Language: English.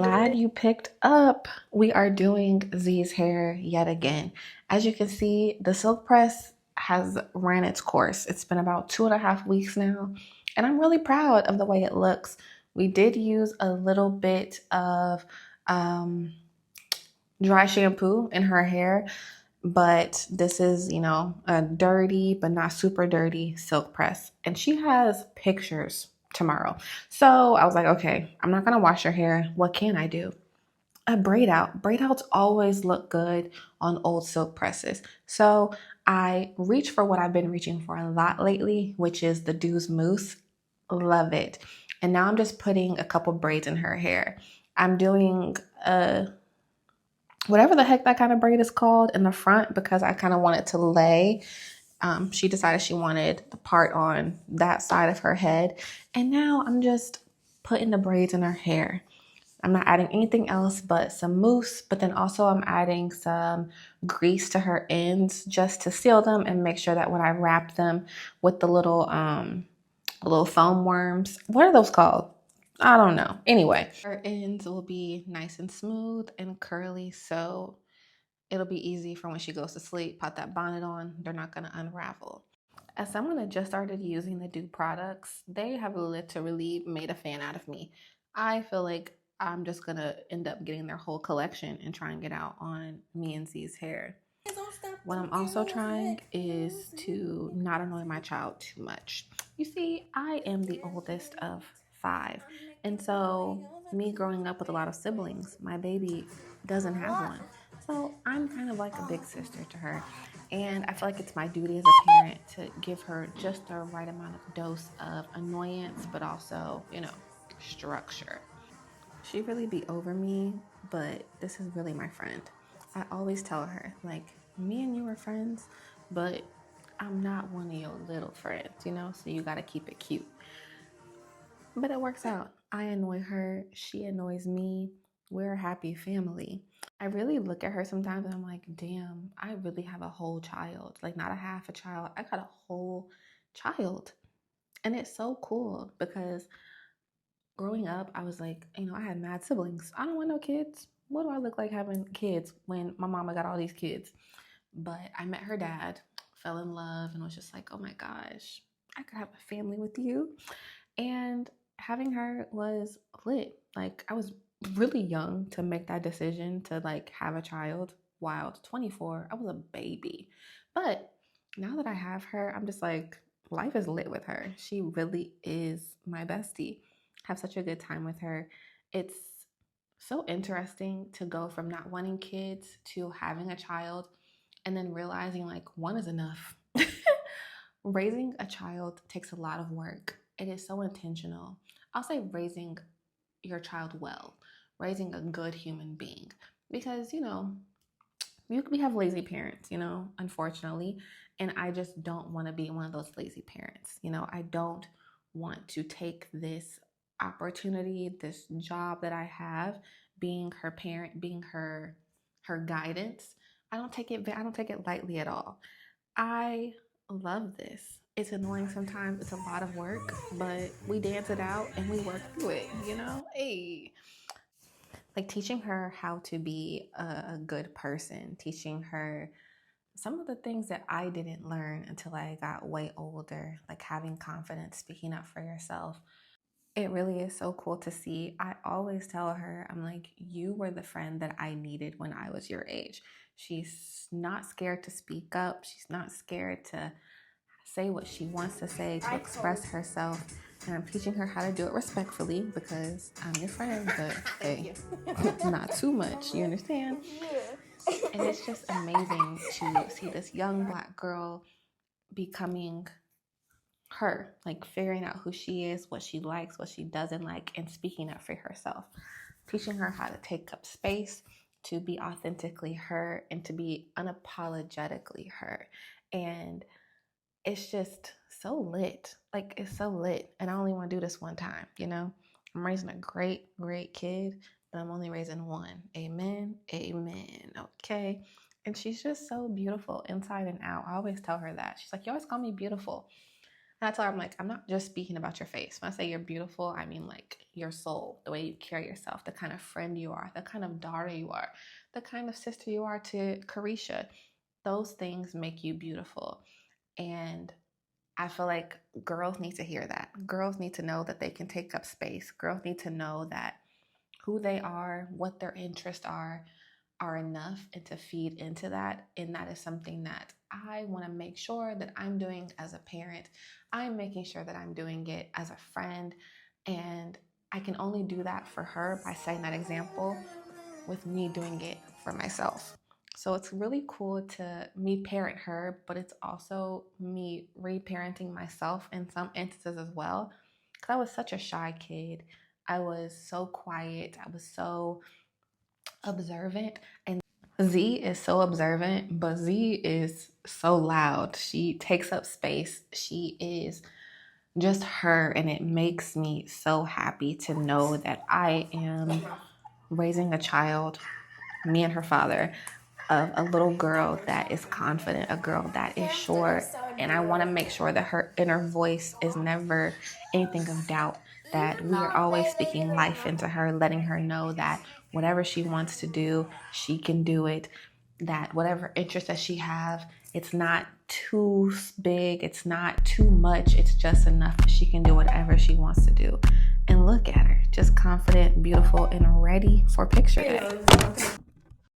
glad you picked up. We are doing Z's hair yet again. As you can see, the silk press has ran its course. It's been about 2.5 weeks now, and I'm really proud of the way it looks. We did use a little bit of um, dry shampoo in her hair, but this is, a dirty but not super dirty silk press. And she has pictures tomorrow. So I was like, okay, I'm not going to wash her hair. What can I do? A braid out. Braid outs always look good on old silk presses. So I reached for what I've been reaching for a lot lately, which is the Doux Mousse. Love it. And now I'm just putting a couple braids in her hair. I'm doing whatever the heck that kind of braid is called in the front because I kind of want it to lay. She decided she wanted the part on that side of her head. And now I'm just putting the braids in her hair. I'm not adding anything else but some mousse, but then also I'm adding some grease to her ends just to seal them and make sure that when I wrap them with the little foam worms, what are those called? I don't know. Anyway, her ends will be nice and smooth and curly, so it'll be easy for when she goes to sleep. Put that bonnet on, they're not going to unravel. As someone that just started using the Doux products, they have literally made a fan out of me. I feel like I'm just going to end up getting their whole collection and trying it out on me and Z's hair. What I'm also trying is to not annoy my child too much. You see, I am the oldest of 5. And so me growing up with a lot of siblings, my baby doesn't have one. So I'm kind of like a big sister to her. And I feel like it's my duty as a parent to give her just the right amount of dose of annoyance, but also, structure. She really be over me, but this is really my friend. I always tell her, like, me and you are friends, but I'm not one of your little friends, so you gotta keep it cute. But it works out. I annoy her, she annoys me. We're a happy family. I really look at her sometimes and I'm like, damn, I really have a whole child. Like, not a half a child, I got a whole child. And it's so cool because growing up, I was like, I had mad siblings. I don't want no kids. What do I look like having kids when my mama got all these kids? But I met her dad, fell in love, and was just like, oh my gosh, I could have a family with you. And having her was lit. Like, I was really young to make that decision to like have a child. Wild, 24, I was a baby. But now that I have her, I'm just like, life is lit with her. She really is my bestie. Have such a good time with her. It's so interesting to go from not wanting kids to having a child and then realizing like one is enough. Raising a child takes a lot of work. It is so intentional. I'll say raising your child well, raising a good human being. Because, we have lazy parents, unfortunately. And I just don't want to be one of those lazy parents. I don't want to take this opportunity, this job that I have, being her parent, being her guidance. I don't take it lightly at all. I love this. It's annoying sometimes. It's a lot of work, but we dance it out and we work through it. Hey, like teaching her how to be a good person, teaching her some of the things that I didn't learn until I got way older, like having confidence, speaking up for yourself. It really is so cool to see. I always tell her, I'm like, you were the friend that I needed when I was your age. She's not scared to speak up. She's not scared to say what she wants to say, to express herself. And I'm teaching her how to do it respectfully because I'm your friend, but hey, not too much. You understand? And it's just amazing to see this young Black girl becoming her, like figuring out who she is, what she likes, what she doesn't like, and speaking up for herself. Teaching her how to take up space, to be authentically her, and to be unapologetically her. And it's just so lit. Like, it's so lit. And I only want to do this one time. I'm raising a great, great kid, but I'm only raising one. Amen. Amen. Okay. And she's just so beautiful inside and out. I always tell her that. She's like, you always call me beautiful. And I tell her, I'm like, I'm not just speaking about your face. When I say you're beautiful, I mean like your soul, the way you carry yourself, the kind of friend you are, the kind of daughter you are, the kind of sister you are to Carisha. Those things make you beautiful. And I feel like girls need to hear that. Girls need to know that they can take up space. Girls need to know that who they are, what their interests are enough, and to feed into that. And that is something that I want to make sure that I'm doing as a parent. I'm making sure that I'm doing it as a friend. And I can only do that for her by setting that example with me doing it for myself. So it's really cool to me parent her, but it's also me reparenting myself in some instances as well. Because I was such a shy kid. I was so quiet. I was so observant. And Z is so observant, but Z is so loud. She takes up space. She is just her. And it makes me so happy to know that I am raising a child, me and her father, of a little girl that is confident, a girl that is sure. And I want to make sure that her inner voice is never anything of doubt, that we are always speaking life into her, letting her know that whatever she wants to do, she can do it, that whatever interest that she have, it's not too big, it's not too much, it's just enough that she can do whatever she wants to do. And look at her, just confident, beautiful, and ready for picture day.